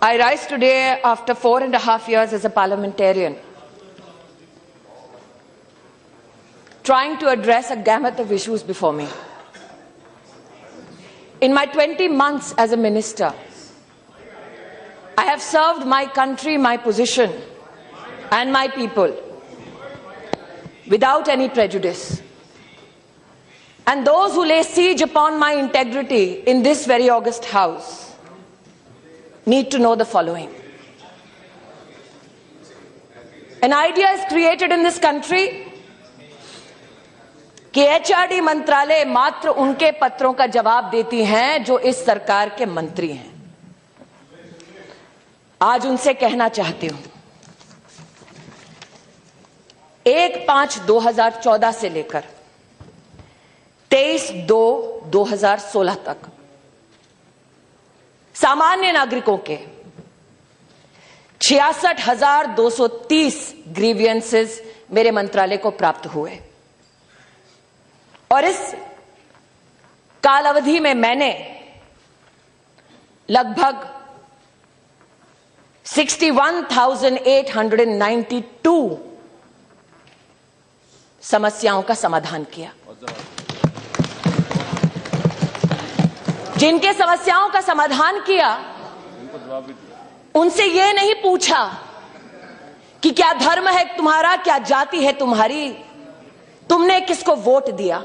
I rise today after 4.5 years as a parliamentarian, trying to address a gamut of issues before me. In my 20 months as a minister, I have served my country, my position, and my people without any prejudice. And those who lay siege upon my integrity in this very august house need to know the following. An idea is created in this country कि HRD मंत्रालय मात्र उनके पत्रों का जवाब देती हैं जो इस सरकार के मंत्री हैं। आज उनसे कहना चाहती हूं, 1/5/2014 से लेकर 23/2/2016 तक सामान्य नागरिकों के 66,230 ग्रीवियंसेस मेरे मंत्रालय को प्राप्त हुए और इस कालावधि में मैंने लगभग 61,892 समस्याओं का समाधान किया। जिनके समस्याओं का समाधान किया उनसे यह नहीं पूछा कि क्या धर्म है तुम्हारा, क्या जाति है तुम्हारी, तुमने किसको वोट दिया।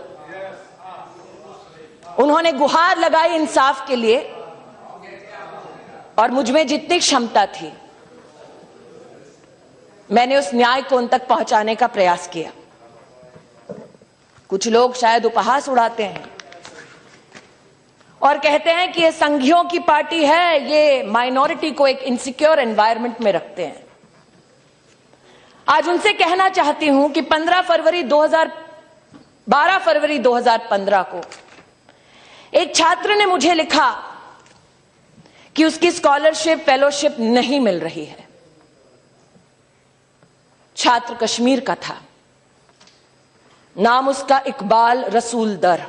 उन्होंने गुहार लगाई इंसाफ के लिए और मुझमें जितनी क्षमता थी मैंने उस न्याय को उन तक पहुंचाने का प्रयास किया। कुछ लोग शायद उपहास उड़ाते हैं और कहते हैं कि ये संघियों की पार्टी है, ये माइनॉरिटी को एक इनसिक्योर एनवायरनमेंट में रखते हैं। आज उनसे कहना चाहती हूं कि 12 फरवरी 2015 को एक छात्र ने मुझे लिखा कि उसकी स्कॉलरशिप फेलोशिप नहीं मिल रही है। छात्र कश्मीर का था, नाम उसका इकबाल रसूल दर।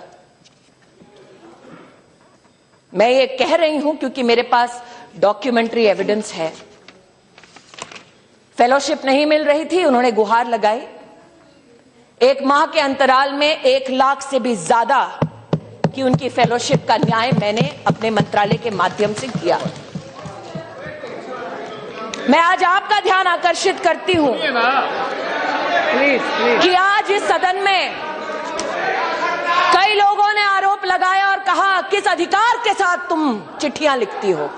मैं ये कह रही हूं क्योंकि मेरे पास डॉक्यूमेंट्री एविडेंस है। फेलोशिप नहीं मिल रही थी, उन्होंने गुहार लगाई। 1 माह के अंतराल में 1 लाख से भी ज्यादा की उनकी फेलोशिप का न्याय मैंने अपने मंत्रालय के माध्यम से किया। मैं आज आपका ध्यान आकर्षित करती हूं कि आज इस सदन में कई लोगों ने आरोप लगाया और कहा किस अधिकार के साथ तुम चिट्ठियां लिखती हो।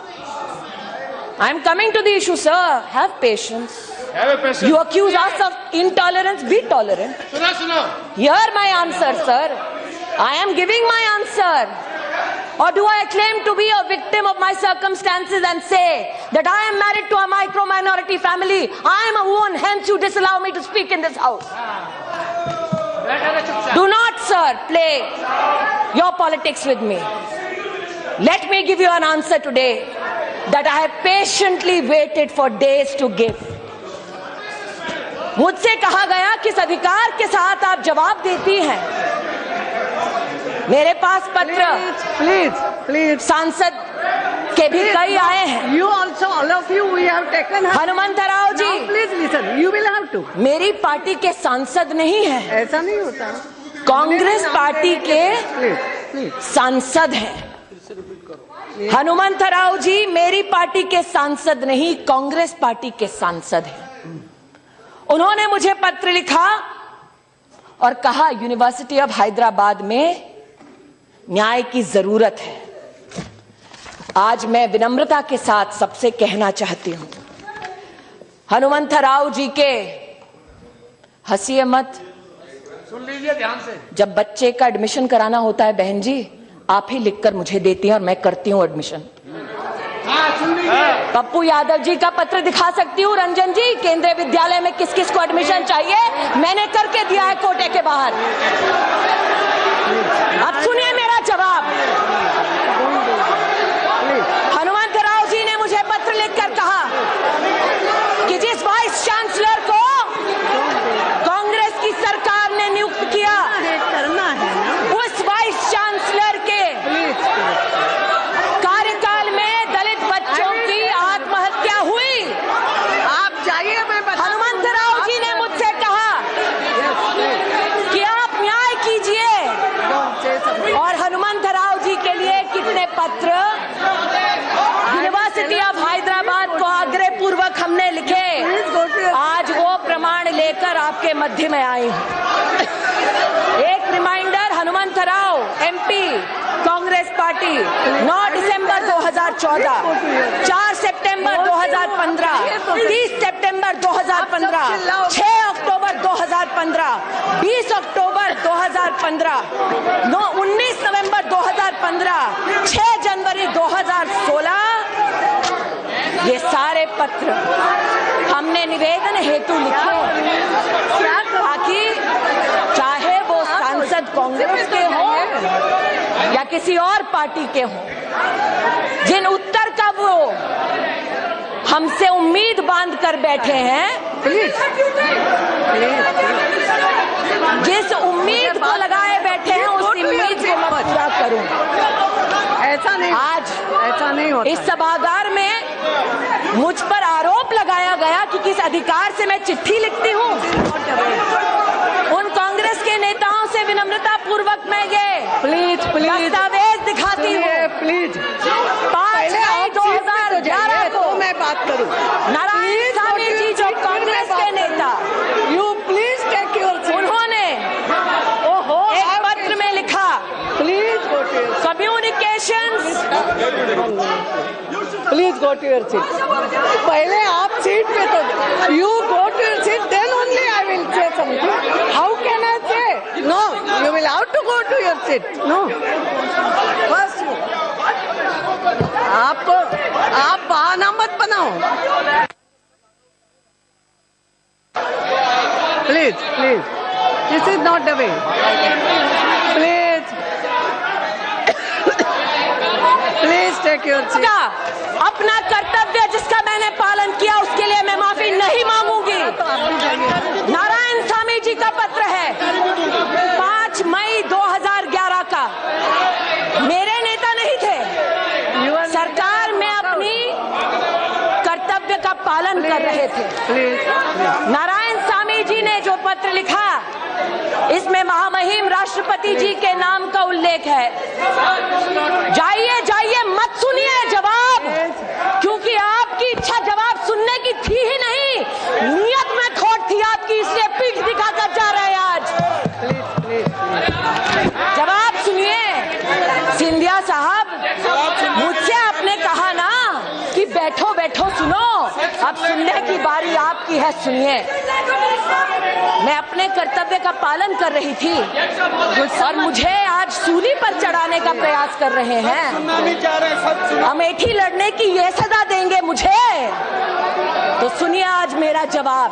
I am coming to the issue sir, have patience. You accuse us of intolerance, be tolerant. Hear my answer, sir. I am giving my answer. Or do I claim to be a victim of my circumstances and say that I am married to a micro-minority family? I am a woman, hence you disallow me to speak in this house. Do not, sir, play your politics with me. Let me give you an answer today that I have patiently waited for days to give. मुझसे कहा गया किस अधिकार के साथ आप जवाब देती हैं। मेरे पास पत्र प्लीज सांसद के भी कई आए हैं। You also, all of you, we have taken. Hanumantha Rao ji, please listen. You will have to. मेरी पार्टी के सांसद नहीं है, ऐसा नहीं होता। कांग्रेस पार्टी के सांसद हैं। हनुमंतराव जी मेरी पार्टी के सांसद नहीं, कांग्रेस पार्टी के सांसद हैं। उन्होंने मुझे पत्र लिखा और कहा यूनिवर्सिटी ऑफ हैदराबाद में न्याय की जरूरत है। आज मैं विनम्रता के साथ सबसे कहना चाहती हूं, हनुमंतराव जी के हंसिए मत, सुन लीजिए ध्यान से। जब बच्चे का एडमिशन कराना होता है बहन जी, आप ही लिखकर मुझे देती हैं और मैं करती हूं एडमिशन। पप्पू यादव जी का पत्र दिखा सकती हूँ, रंजन जी, केंद्रीय विद्यालय में किस किस को एडमिशन चाहिए मैंने करके दिया है कोटे के बाहर। अब सुनिए मेरा जवाब। हनुमंतराव जी ने मुझे पत्र लिखकर कहा कि जिस वाइस चांसलर को कांग्रेस की सरकार ने नियुक्त किया, उस वाइस चांसलर के कार्यकाल में दलित बच्चों की आत्महत्या आपके मध्य में आई हूं। एक reminder, Hanumantha Rao MP Congress party 9 दिसंबर 2014, 4 सितंबर 2015, 30 सितंबर 2015, 6 अक्टूबर 2015, 20 अक्टूबर 2015, 19 नवंबर 2015, 6 जनवरी 2016, ये सारे पत्र हमने निवेदन हेतु लिखे ताकि चाहे वो सांसद कांग्रेस के हों या किसी और पार्टी के हों, जिन उत्तर का वो हमसे उम्मीद बांध कर बैठे हैं, जिस उम्मीद को लगाए बैठे हैं उस उम्मीद को मैं पूरा करूं। ऐसा नहीं, आज ऐसा नहीं होता। इस सभागार में मुझ पर आरोप लगाया गया कि किस अधिकार से मैं चिट्ठी लिखती हूँ। उन कांग्रेस के नेताओं से विनम्रता पूर्वक मैं ये प्लीज दस्तावेज दिखाती हूँ। प्लीज 5 मई 2011 को मैं बात करूँ। नारायण स्वामी जी जो कांग्रेस के नेता, you please take your seat. उन्होंने एक पत्र में लिखा, please go to your communications, please go to your seat. पहले आप सीट पे तो you go to your seat, then only I will say something. How can I say no? You will have to go to your seat. No, first आप बहाना मत बनाओ। Please please, this is not the way. Please please take your seat. अपना कर्तव्य जिसका मैंने पालन किया उसके लिए मैं माफी नहीं मांगूंगी। नारायण स्वामी जी का पत्र है 5 मई 2011 का। मेरे नेता नहीं थे, सरकार में अपनी कर्तव्य का पालन कर रहे थे। नारायण स्वामी जी ने जो पत्र लिखा, इसमें महामहिम राष्ट्रपति जी के नाम का उल्लेख है। जाइए जाइए, मत सुनिए जवाब, क्योंकि आपकी इच्छा जवाब सुनने की थी ही नहीं, नियत में खोट थी आपकी, इसलिए पीठ दिखाकर जा रहे हैं आज। जवाब सुनिए। सिंधिया साहब, मुझसे आपने कहा ना कि बैठो बैठो सुनो, अब सुनने की बारी आपकी है, सुनिए। मैं अपने कर्तव्य का पालन कर रही थी और मुझे आज सूली पर चढ़ाने का प्रयास कर रहे हैं। अमेठी लड़ने की ये सजा देंगे मुझे, तो सुनिए आज मेरा जवाब।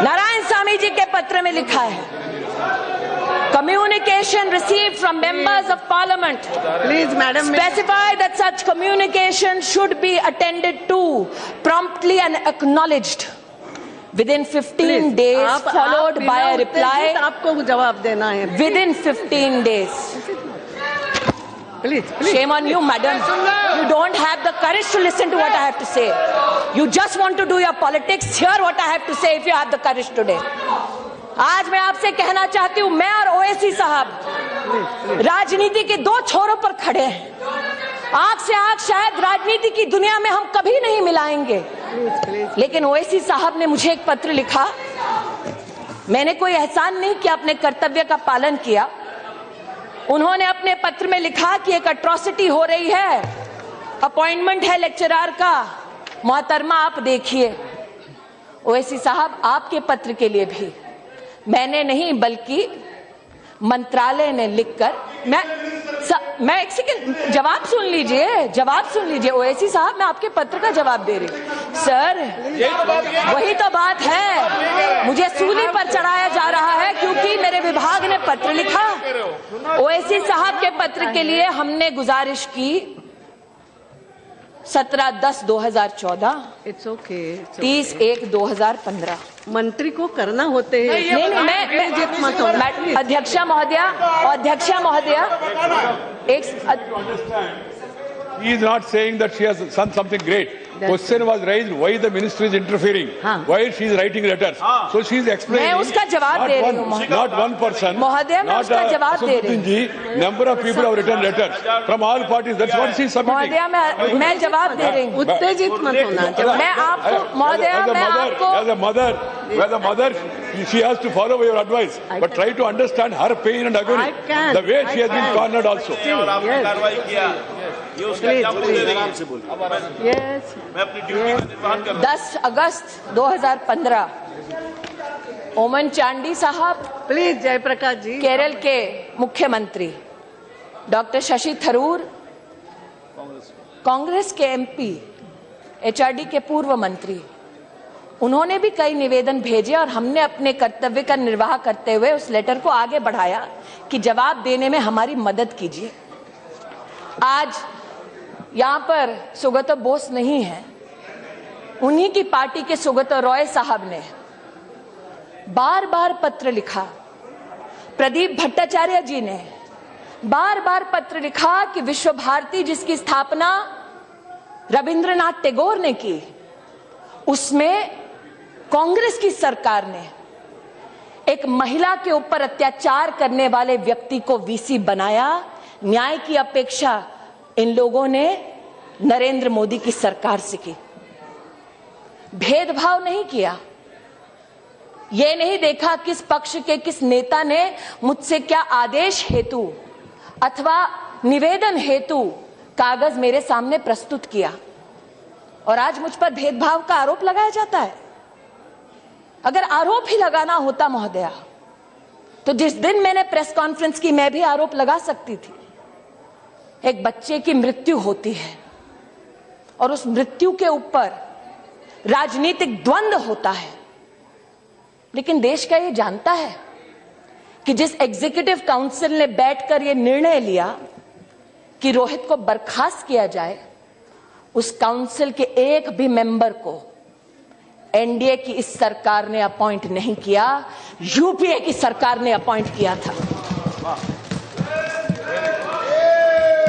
नारायण स्वामी जी के पत्र में लिखा है, communication received from members of parliament Please, madam, specify that such communication should be attended to promptly and acknowledged within 15 days, followed by a reply आपको जवाब देना है within 15 days. Please. Shame on you, madam. You don't have the courage to listen to what I have to say. You just want to do your politics. Hear what I have to say if you have the courage today. आज मैं आपसे कहना चाहती हूँ, मैं और ओवैसी साहब राजनीति के दो छोरों पर खड़े हैं। आंख से आंख शायद राजनीति की दुनिया में हम कभी नहीं मिलाएंगे, लेकिन ओवैसी साहब ने मुझे एक पत्र लिखा। मैंने कोई एहसान नहीं किया, अपने कर्तव्य का पालन किया। उन्होंने अपने पत्र में लिखा कि एक अट्रॉसिटी हो रही है, अपॉइंटमेंट है लेक्चरर का, मोहतरमा आप देखिए। ओवैसी साहब, आपके पत्र के लिए भी मैंने नहीं बल्कि मंत्रालय ने लिखकर, मैं एक सेकंड, जवाब सुन लीजिए ओवैसी साहब, मैं आपके पत्र का जवाब दे रही हूँ। सर, वही तो बात है, मुझे सूली पर चढ़ाया जा रहा है क्योंकि मेरे विभाग ने पत्र लिखा। ओवैसी साहब के पत्र के लिए हमने गुजारिश की 17/10/2014, इट्स ओके, 30/1/2015। मंत्री को करना होते हैं। नहीं, मैं अध्यक्षा महोदया, एक He is not saying that she has done something great. Question was raised why the ministry is interfering, why she is writing letters. So she is explaining. मैं उसका जवाब दे रही हूँ Not one person. महोदय, मैं उसका जवाब दे रही हूँ. Number of people have written letters from all parties. That's what she is submitting. महोदय, मैं जवाब दे रही हूँ. उत्तेजित मत होना. मैं आपको महोदय, मैं आपको as a mother, she has to follow your advice, but try to understand her pain and agony. I can. The way she has been cornered also. Yes. 10 अगस्त 2015 ओमन चांडी साहब, प्लीज जयप्रकाश जी. केरल के मुख्यमंत्री डॉक्टर शशि थरूर, कांग्रेस के एमपी, एचआरडी के पूर्व मंत्री, उन्होंने भी कई निवेदन भेजे और हमने अपने कर्तव्य का निर्वाह करते हुए उस लेटर को आगे बढ़ाया कि जवाब देने में हमारी मदद कीजिए. आज यहाँ पर सुगतो बोस नहीं है, उन्हीं की पार्टी के सुगतो रॉय साहब ने बार बार पत्र लिखा, प्रदीप भट्टाचार्य जी ने बार बार पत्र लिखा कि विश्व भारती जिसकी स्थापना रविंद्रनाथ टैगोर ने की, उसमें कांग्रेस की सरकार ने एक महिला के ऊपर अत्याचार करने वाले व्यक्ति को वीसी बनाया. न्याय की अपेक्षा इन लोगों ने नरेंद्र मोदी की सरकार से की. भेदभाव नहीं किया, ये नहीं देखा किस पक्ष के किस नेता ने मुझसे क्या आदेश हेतु अथवा निवेदन हेतु कागज मेरे सामने प्रस्तुत किया, और आज मुझ पर भेदभाव का आरोप लगाया जाता है. अगर आरोप ही लगाना होता महोदया, तो जिस दिन मैंने प्रेस कॉन्फ्रेंस की मैं भी आरोप लगा सकती थी. एक बच्चे की मृत्यु होती है और उस मृत्यु के ऊपर राजनीतिक द्वंद्व होता है, लेकिन देश का ये जानता है कि जिस एग्जीक्यूटिव काउंसिल ने बैठकर ये निर्णय लिया कि रोहित को बर्खास्त किया जाए, उस काउंसिल के एक भी मेंबर को एनडीए की इस सरकार ने अपॉइंट नहीं किया, यूपीए की सरकार ने अपॉइंट किया था.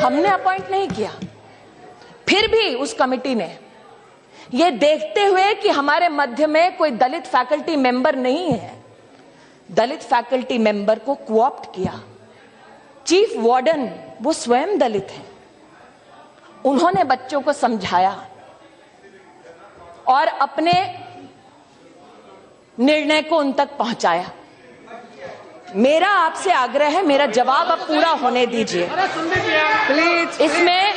हमने अपॉइंट नहीं किया. फिर भी उस कमेटी ने ये देखते हुए कि हमारे मध्य में कोई दलित फैकल्टी मेंबर नहीं है, दलित फैकल्टी मेंबर को कोऑप्ट किया. चीफ वार्डन वो स्वयं दलित हैं, उन्होंने बच्चों को समझाया और अपने निर्णय को उन तक पहुंचाया. मेरा आपसे आग्रह है, मेरा जवाब अब पूरा होने दीजिए. प्लीज इसमें